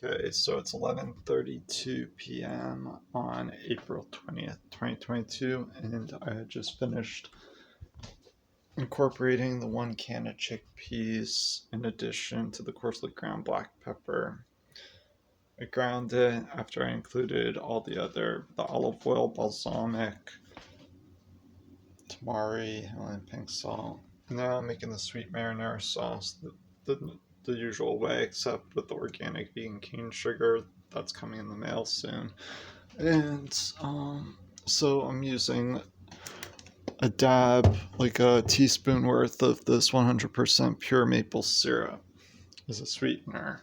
Okay, so it's 11:32 p.m. on April 20th, 2022, and I had just finished incorporating the 1 can of chickpeas in addition to the coarsely ground black pepper. I ground it after I included all the olive oil, balsamic, tamari, and pink salt. Now I'm making the sweet marinara sauce the usual way, except with the organic vegan cane sugar that's coming in the mail soon. And so I'm using a dab, like a teaspoon worth of this 100% pure maple syrup as a sweetener.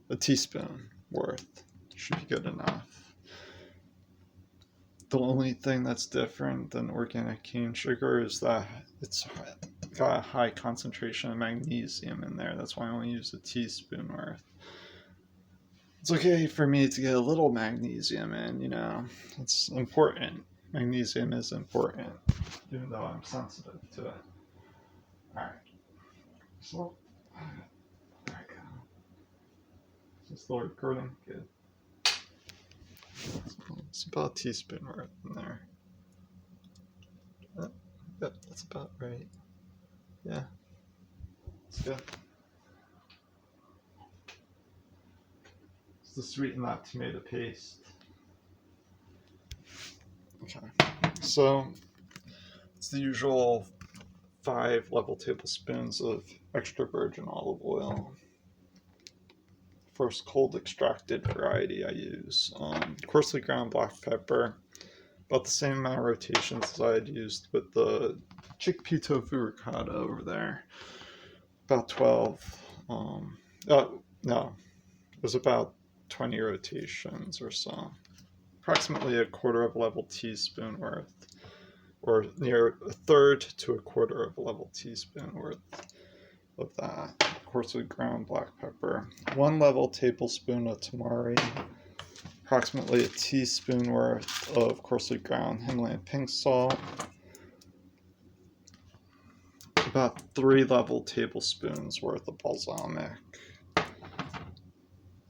A teaspoon worth should be good enough. The only thing that's different than organic cane sugar is that it's got a high concentration of magnesium in there. That's why I only use a teaspoon worth. It's okay for me to get a little magnesium in, it's important. Magnesium is important, even though I'm sensitive to it. Alright. So, there we go. Is this still recording? Good. It's about a teaspoon worth in there. Yep, that's about right. Yeah. It's good. It's to sweeten that tomato paste. Okay. So, it's the usual 5 level tablespoons of extra virgin olive oil. First cold extracted variety I use. Coarsely ground black pepper. About the same amount of rotations as I had used with the chickpea tofu ricotta over there. About 12. No, it was about 20 rotations or so. Approximately a quarter of a level teaspoon worth, or near a third to a quarter of a level teaspoon worth of that coarsely ground black pepper. 1 level tablespoon of tamari. Approximately a teaspoon worth of coarsely ground Himalayan pink salt. About 3 level tablespoons worth of balsamic.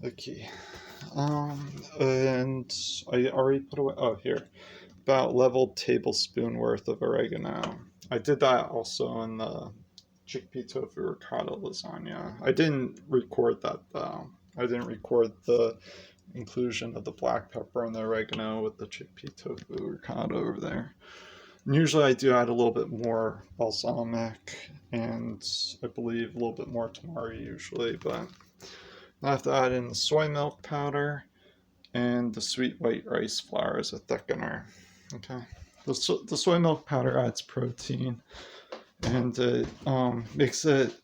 Okay. And I already put away, here. About level tablespoon worth of oregano. I did that also in the chickpea tofu ricotta lasagna. I didn't record that though. I didn't record the inclusion of the black pepper and the oregano with the chickpea tofu ricotta over there. And usually I do add a little bit more balsamic and I believe a little bit more tamari usually, but I have to add in the soy milk powder and the sweet white rice flour as a thickener. Okay, the soy milk powder adds protein and it makes it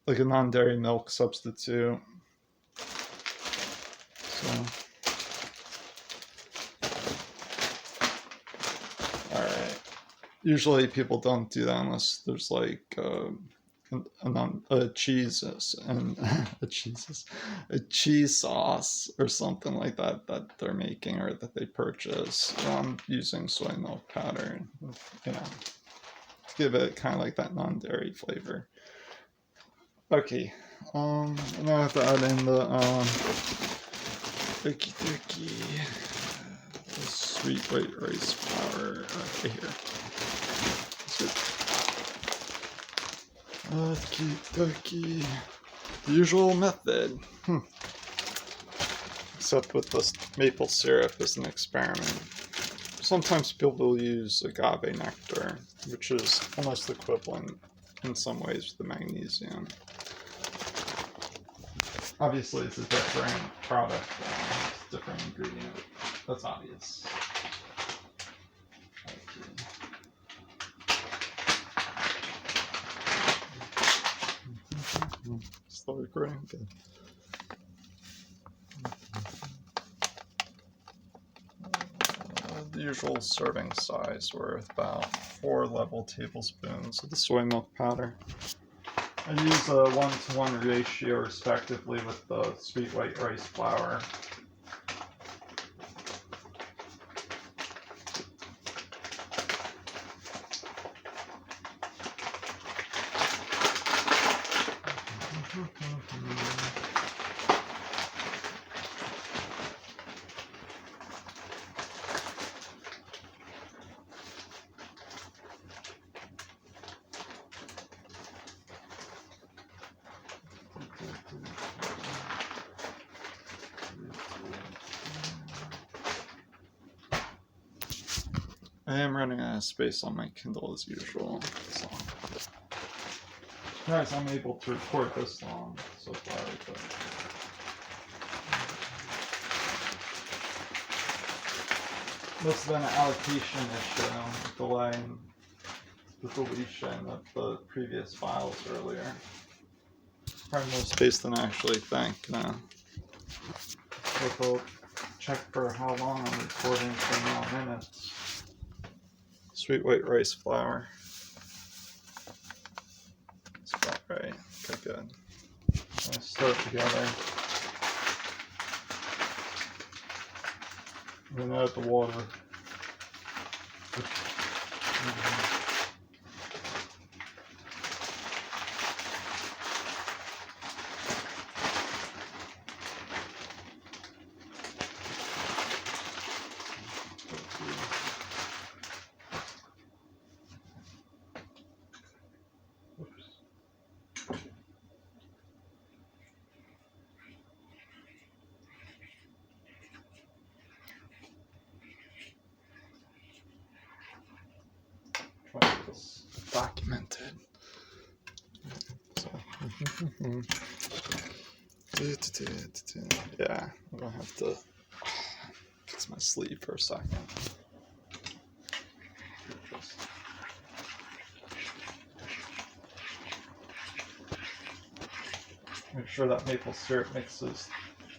like a non-dairy milk substitute. So, alright. Usually people don't do that unless there's like a cheese sauce or something like that they're making or that they purchase. I'm using soy milk powder, to give it kind of like that non-dairy flavor. Okay, and I have to add in the sweet white rice flour right here. Okie. The usual method. Except with this maple syrup as an experiment. Sometimes people will use agave nectar, which is almost equivalent in some ways with the magnesium. Obviously it's a different product, it's a different ingredient. That's obvious. Still recording? Good. The usual serving size worth about 4 level tablespoons of the soy milk powder. I use a 1-to-1 ratio respectively with the sweet white rice flour. I am running out of space on my Kindle as usual. So. Guys, I'm able to record this long so far, but must have been an allocation issue, delaying the deletion of the previous files earlier. Probably more space than I actually think now. We'll check for how long I'm recording for now minutes. Sweet white rice flour. That's about right. Okay, good. Let's stir it together. Then add the water. Try to get this documented. So, yeah, I'm gonna have to fix my sleeve for a second. Make sure that maple syrup mixes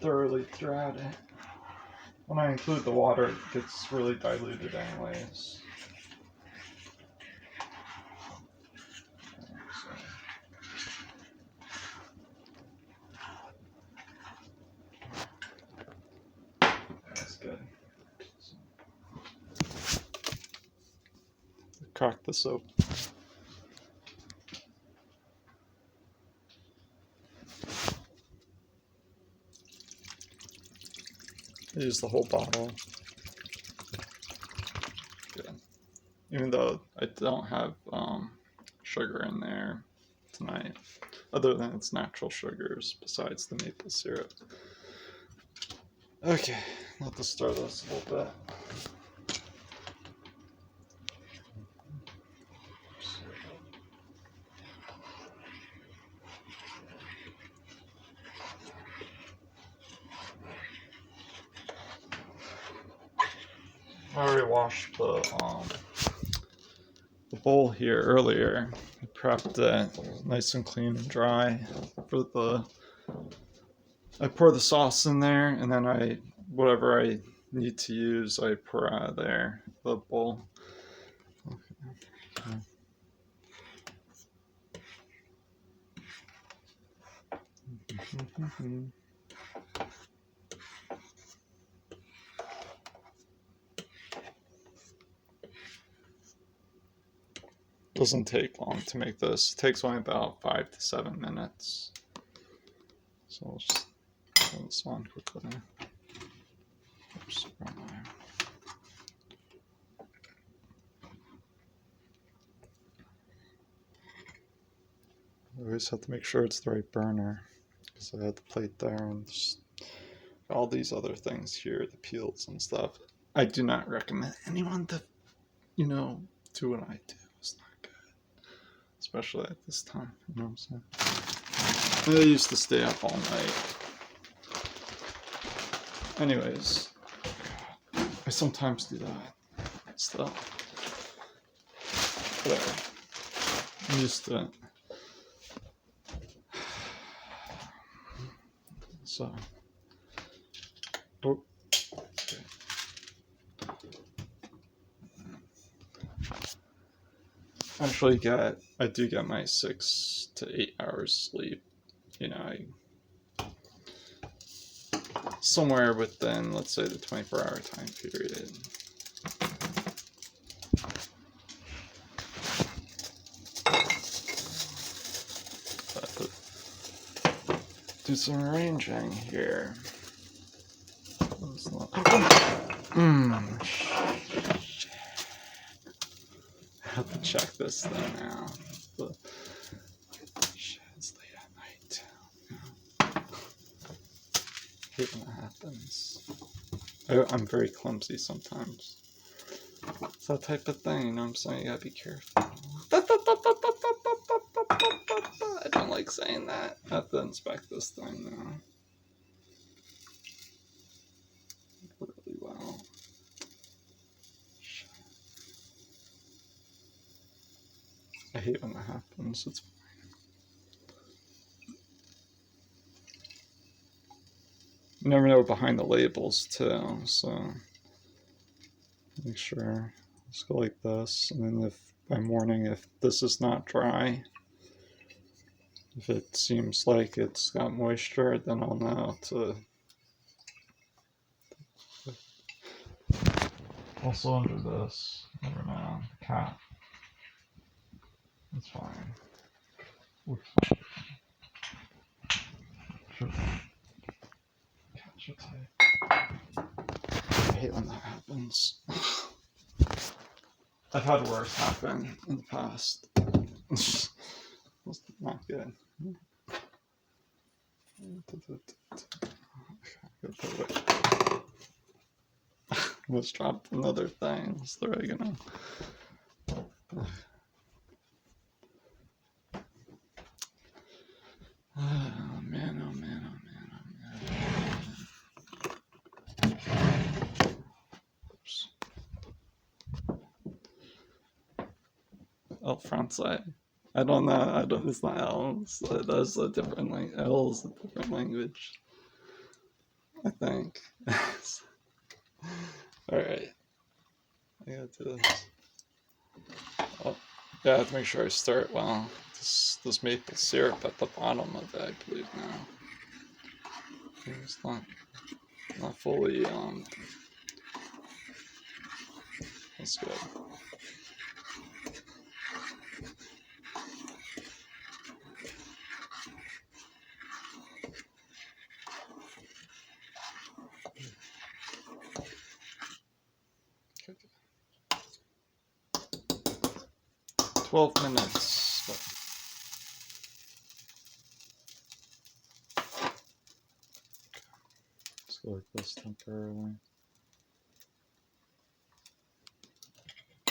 thoroughly throughout it. When I include the water, it gets really diluted anyways. That's good. Crack this open. Use the whole bottle. Good. Even though I don't have sugar in there tonight, other than its natural sugars, besides the maple syrup. Okay, let's stir this a little bit. I already washed the bowl here earlier. I prepped it nice and clean and dry for the. I pour the sauce in there, and then whatever I need to use, I pour out of there, the bowl. Okay. Doesn't take long to make this. It takes only about 5 to 7 minutes. So I'll just turn this on quickly. Oops, wrong way. I always have to make sure it's the right burner, because I had the plate there and just all these other things here, the peels and stuff. I do not recommend anyone to, do what I do. It's not good, especially at this time. You know what I'm saying? I used to stay up all night. Anyways, I sometimes do that stuff. Whatever. I'm used to it. So, okay. Actually, I do get my 6 to 8 hours sleep. Somewhere within, let's say, the 24-hour time period. Do some arranging here. I have to check this thing now. It's late at night. I hate when that happens. I'm very clumsy sometimes. It's that type of thing, you know what I'm saying? You gotta be careful. I don't like saying that. I have to inspect this thing now. Really well. I hate when that happens. It's fine. You never know behind the labels too, so make sure. Let's go like this, and then if by morning, if this is not dry, if it seems like it's got moisture, then I'll know to. Also under this, never know, cat. That's fine. Looks fine. Should catch it tight. I hate when that happens. I've had worse happen in the past. It's not good. Almost dropped another thing. It's the oregano. Oh man, oh man, oh man, oh man. Oops. Oh, Francais. I don't know. I don't. It's not L. That's a different language. L is a different language. I think. All right. I gotta do this. Oh, yeah, I have to make sure I stir it well. This maple syrup at the bottom of it, I believe now. It's not fully. That's good. Okay. 12 minutes. Let's go like this temporarily.